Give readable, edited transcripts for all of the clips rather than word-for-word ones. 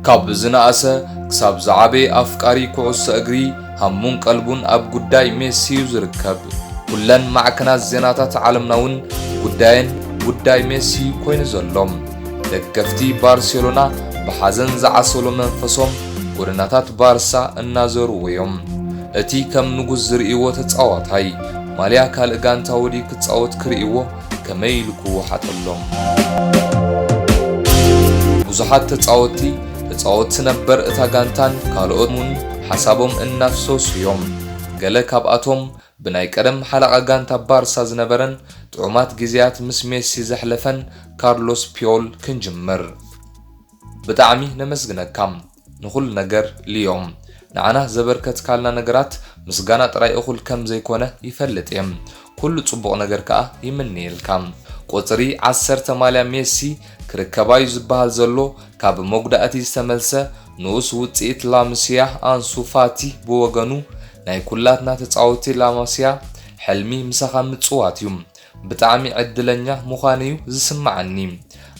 ካብ ዝናእሰ ክሳብ ዝዓበየ ኣፍቃሪ ኩዕሶ እግሪ ሃሙን ቀልቡን ኣብ ጉዳይ ሜሲ ዝርከብ ኩለን ማዕከናት ዜናታት ዓለምና እውን ጉዳይ ሜሲ ኮይኑ ዘሎም ደገፍቲ ባርሴሎና ብሓዘን ዝዓሰሉ መንፈሶም ጎደናታት ባርሳ እናዘርዎ እዮም እቲ ከም ንጉስ ዝርእይዎ ተጻዋታይ ማልያ ካልእ ጋንታ ወዲ ክጻወት ክርእይዎ ከመይ ኢልኩ ሓጠሎም ብዙሓት ተጻወቲ ነበር እታ ጋንታን ካልኦትን ሓሳቦም እናፍሰሱ እዮም ገለ ካብኣቶም ብናይ ቀደም ሓለቓ ጋንታ ባርሳ ዝነበረን ጥዑማት ጊዜያት ምስ ሜሲ ዘሕለፈን ካርሎስ ፒዮል ክንጅምር ብጣዕሚ ነመስግነካም ንኹል ነገር ልዮም ንዓና ዘበርከት ካልና ነገራት ምስጋና ጥራይ እኹል ከም ዘይኮነ ይፈልጥ እዮም ኩሉ ጽቡቕ ነገር ከዓ ይምንየልካም ቁጽሪ 10 ማልያ ሜሲ ክርከባዩ ዝበሃል ዘሎ ካብ መጉዳእቲ ዝተመልሰ ንኡስ ውጽኢት ላምሲያ አንሱ ፋቲ ብወገኑ ናይ ኩላትና ተጻወቲ ላምሲያ ሕልሚ ምሳኻ ምጽዋት እዩ ብጣዕሚ ዕድለኛ ምዃነዩ ዝስማዓኒ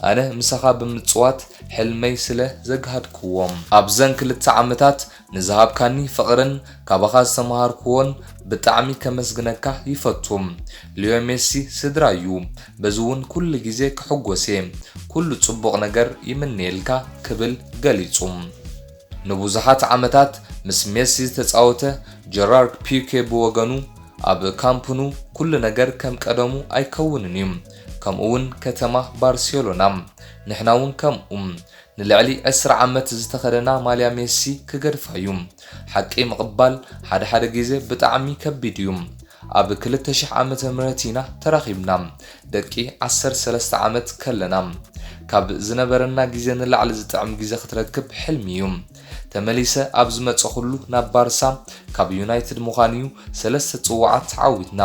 ኣነ ምሳኻ ብምጽዋት ሕልመይ ስለ ዘግሃድክዎም ኣብዘን ክልተ ዓመታት ንዝሃብካኒ ፍቕርን ካባኻ ዝተምሃርክዎን ብጣዕሚ ከመስግነካ ይፈቱም ሊዮ ሜሲ ስድራዩ በዝውን ኩሉ ግዜ ክሕጎሴ ኩሉ ጽቡቕ ነገር ይምንየልካ ክብል ገሊጹም ንብዙሓት ዓመታት ምስ ሜሲ ተጻወተ ጀራርድ ፒኬ ብወገኑ ኣብ ካምፕኑ ኩሉ ነገር ከም ቀደሙ ኣይከውንን እዩ ከምኡውን ከተማ ባርሴሎና ንሕናውን ከምኡ ንልዕሊ 10 ዓመት ዝተኸደና ማልያ ሜሲ ክገድፋዩ ሓቂ ምቕባል ሓደ ግዜ ብጣዕሚ ከቢድ እዩ ኣብ 2000 ዓመተ ምህረቲና ተራኺብና ደቂ 13 ዓመት ከለና ካብ ዝነበረና ግዜ ንላዕሊ ዝጥዕም ግዜ ክትረክብ ሕልሚ እዩ ተመሊሰ ኣብ ዝመጸ ሁሉ ናብ ባርሳ ካብ ዩናይትድ ምዃንዩ 3 ጽዋዓት ዓዊትና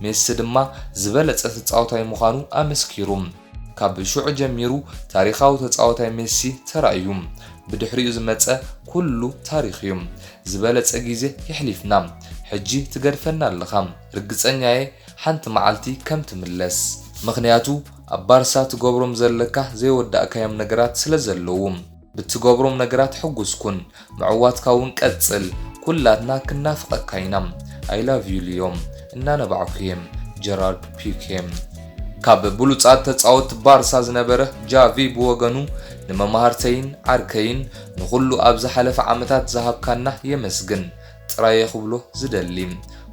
ሜሲ ድማ ዝበለጸ ተጻዋታይ ምዃኑ ኣመስኪሩ ካብ ሹዕ ጀሚሩ ታሪኻዊ ተጻዋታይ ሜሲ ተራእዩ ብድሕሪኡ ዝመጸ ኩሉ ታሪኽ እዩ ዝበለጸ ግዜ ይሕሊፍና ሕጂ ትገድፈና ኣለኻ ርግጸኛዬ ሓንቲ መዓልቲ ከም ትምለስ ምኽንያቱ ኣብ ባርሳ ትገብሮም ዘለካ ዘይወዳእካዮም ነገራት ስለ ዘለዉ ብትገብሮም ነገራት ሕጉስኩን ምዕዋትካ እውን ቀጽል ኩላትና ክናፍቐካይና I love you ሊዮም እናነባዕኩየም ጀራርድ ፒኬም ካብ ብሉጻት ተጻወት ባርሳ ዝነበረ ጃቪ ብወገኑ ንመማሃርተይን ዓርከይን ንኹሉ ኣብ ዝሓለፈ ዓመታት ዝሃብካና የመስግን ጥራይ ክብሎ ዝደሊ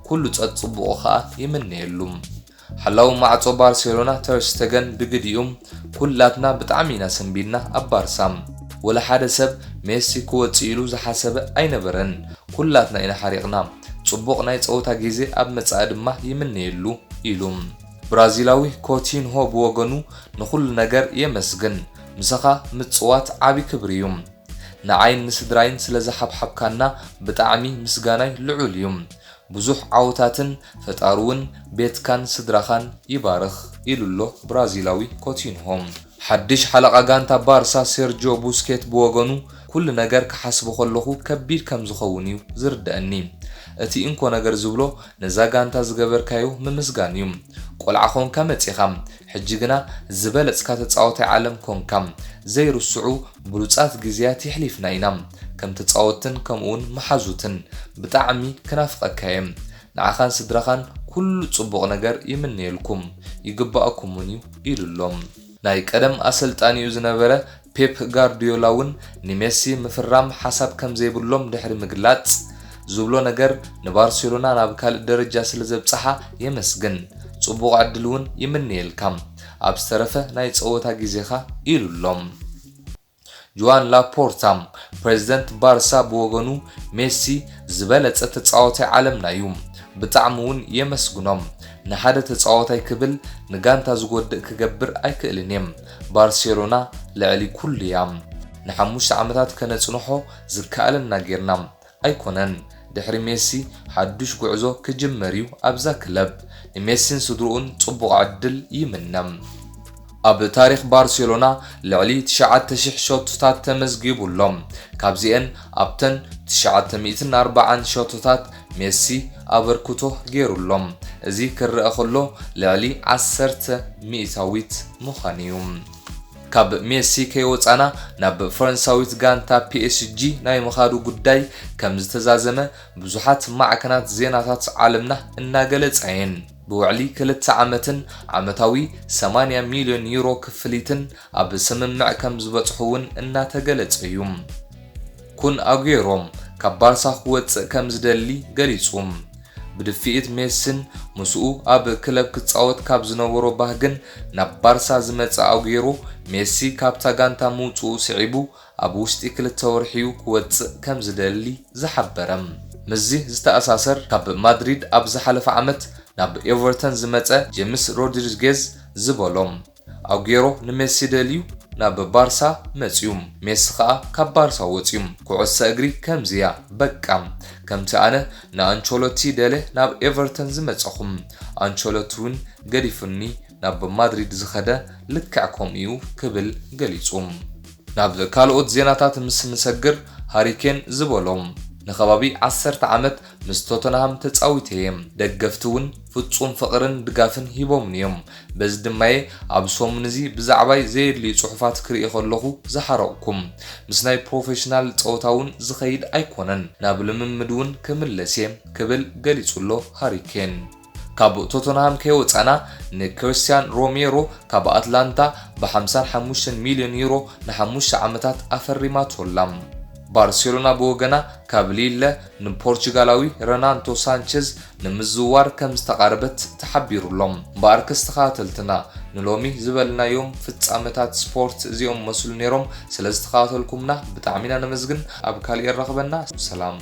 ኩሉ ጽቡቕ ከዓ ይምንየሉ ሓላው ማዕጾ ባርሴሎና ተርስተገን ብግዲኡም ኩላትና ብጣዕሚ ኢና ሰንቢልና ኣብ ባርሳ ወላ ሓደ ሰብ ሜሲ ክወጽኢሉ ዝሓሰበ ኣይነበረን ኩላትና ኢና ሓሪቕና ጽቡቕ ናይ ጸወታ ግዜ ኣብ መጻእ ድማ ይምንየሉ ኢሉም ብራዚላዊ ኮቲንሆ ብወገኑ ንኹሉ ነገር የመስግን ምሳኻ ምጽዋት ዓቢ ክብሪ እዩ ንዓይን ንስድራይን ስለ ዝሓብሓብካና ብጣዕሚ ምስጋናይ ልዑል እዩ ብዙሕ ዓውታትን ፈጣሩውን ቤትካን ስድራኻን ይባርኽ ኢሉሎ ብራዚላዊ ኮቲንሆ ሓድሽ ሓለቓ ጋንታ ባርሳ ሴርጂዮ ቡስኬት ብወገኑ ኩሉ ነገር ክሓስቦ ከለኹ ከቢድ ከም ዝኸውን እዩ ዝርዳእኒ እቲ እንኮ ነገር ዝብሎ ነዛ ጋንታ ዝገበርካዮ ምምስጋን እዩ ቆልዓ ኾንካ መጺኻ ሕጂ ግና ዝበለጽካ ተጻዋታይ ዓለም ኮንካ ዘይርስዑ ብሉጻት ግዜያት ይሕሊፍና ኢና ከም ተጻወትን ከምኡውን መሓዙትን ብጣዕሚ ክናፍቐካየ ንዓኻን ስድራኻን ኩሉ ጽቡቕ ነገር ይምንየልኩም ይግባኣኩምን እዩ ኢሉሎም ናይ ቀደም ኣሰልጣኒኡ ዝነበረ ፔፕ ጋርዲዮላ እውን ንሜሲ ምፍራም ሓሳብ ከም ዘይብሎም ድሕሪ ምግላጽ ዝብሎ ነገር ንባርሴሎና ናብ ካልእ ደረጃ ስለ ዘብጽሓ የመስግን ጽቡቕ ዕድል እውን ይምንየልካም ኣብ ዝተረፈ ናይ ጸወታ ግዜኻ ኢሉሎም ጆዋን ላፖርታ ፕሬዝደንት ባርሳ ብወገኑ ሜሲ ዝበለጸ ተጻዋታይ ዓለምና እዩ ብጣዕሚ እውን የመስግኖም ንሓደ ተጻዋታይ ክብል ንጋንታ ዝጎድእ ክገብር ኣይክእልን እዮም ባርሴሎና ልዕሊ ኩሉ እያ ንሓሙሽተ ዓመታት ከነጽንሖ ዝከኣለና ጌርና ኣይኮነን ድሕሪ ሜሲ ሓድሽ ጉዕዞ ክጅመር እዩ ኣብዛ ክለብ ንሜሲን ስድሩኡን ጽቡቕ ዕድል ይምነም ኣብ ታሪኽ ባርሴሎና ልዕሊ 9000 ሾትታት ተመዝጊቡሎም ካብዚአን ኣብተን 940 ሾትታት ሜሲ ኣበርክቶ ገይሩሎም እዚ ክርአ ከሎ ልዕሊ 10 ሚእታዊት ምዃን እዩ ካብ ሜሲ ከይወፃና ናብ ፈረንሳዊት ጋንታ PSG ናይ መኻዱ ጉዳይ ከም ዝተዛዘመ ብዙሓት ማዕከናት ዜናታት ዓለምና እናገለጸየን بوعلي كلت عامتن عامتاوي 8 مليون يورو كفليتن أب سممع كم زبطحون إنها تجلت أيوم كون أغيروم كبارسا خوات كم زدلي قريسوم بدفئت ميسن مسؤو أب كلب كتصاوت كاب زنورو باهجن نبارسا زمت أغيرو ميسي كابتا غانتا موتو سعيبو أبوستي كلت تورحيو خوات كم زدلي زحبرم مزي زتأساسر كاب مدريد أب زحلف عمت ناب إيفرتون زمتة جيمس رودريغيز زبالوم أوغيرو نميسي دليو ناب بارسا متيوم ميسخا كبارسا وتيوم كوعسا أجري كم زيا بكام كم تانا نا أنشولوتي داله ناب إيفرتون زمتأخم أنشولوتون غريفني ناب مدريد زخدا لكعكم إيو كبل غليصوم ناب كالوت زيناتات مسجر هاريكين زبالوم نخبابي 10 عامت مستوتنهم تتصاويتهم دغفتون ፍጹም ፍቅርን ድጋፍን ሂቦምኒዮም በዝ ድማይ አብሶም ንዚ ብዛዕባይ ዘይድሊ ጽሑፋት ክርኢ ከለኹ ዝሓረቅኩም ምስ ናይ ፕሮፌሽናል ጾታውን ዝኸይድ ኣይኮነን ናብ ልምምድውን ክምለስ ክብል ገሊጹሎ ሃሪኬን ካብ ቶተንሃም ከይወፃና ንክሪስቲያን ሮሜሮ ካብ አትላንታ ብ55 ሚሊዮን ዩሮ ን5 ዓመታት አፈሪማቶላም بارسلونا بوغنا كابليلا نبورتغالاوي رنانتو سانشيز نمزوار كم استقربت تحبير لهم باركس تخاتلتنا نلومي زبلنا يوم في تسامتات سبورت زيوم مسؤول نيروم سلازت خاتلكمنا بتعمينا نمزغن أبكالي الرغبنا سلام